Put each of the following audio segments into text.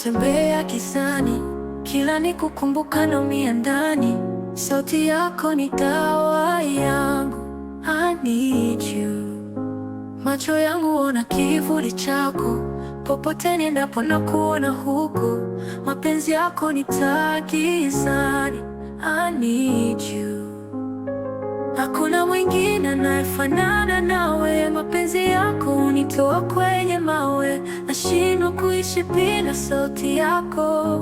ninapotembea gizani, kila nikukumbuka naumia ndani. Sauti yako ni dawa yangu, I need you. Macho yangu ona kivuli chako, popote niendapo nakuona huko. Mapenzi yako ni taa gizani, I need you. Hakuna mwingine anayefanana nawe. Mapenzi yako hunitoa kwenye mawe, nashindwa kuishi bila sauti yako.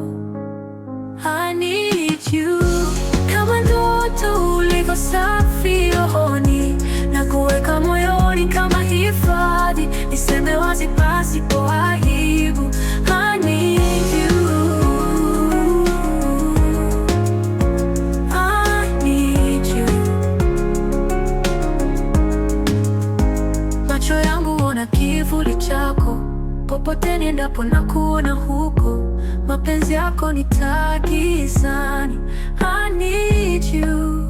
I need you. Kama ndoto ulivyo safi rohoni, na kuweka moyoni kama hifadhi, niseme wazi pasipo aibu. I need you. I need you. Macho yangu ona kivuli chako, popote niendapo nakuona huko. Mapenzi yako ni taa gizani, I need you.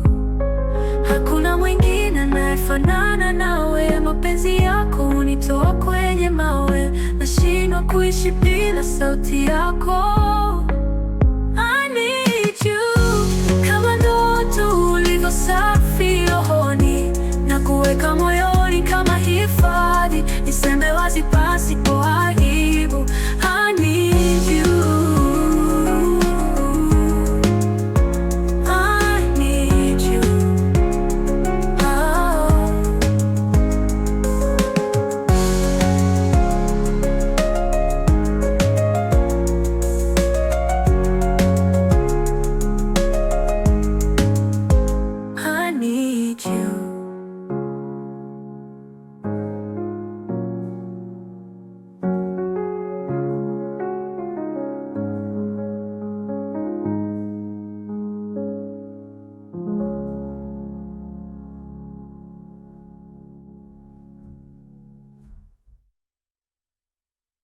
Hakuna mwingine anayefanana nawe. Mapenzi yako hunitoa kwenye mawe, nashindwa kuishi bila sauti yako.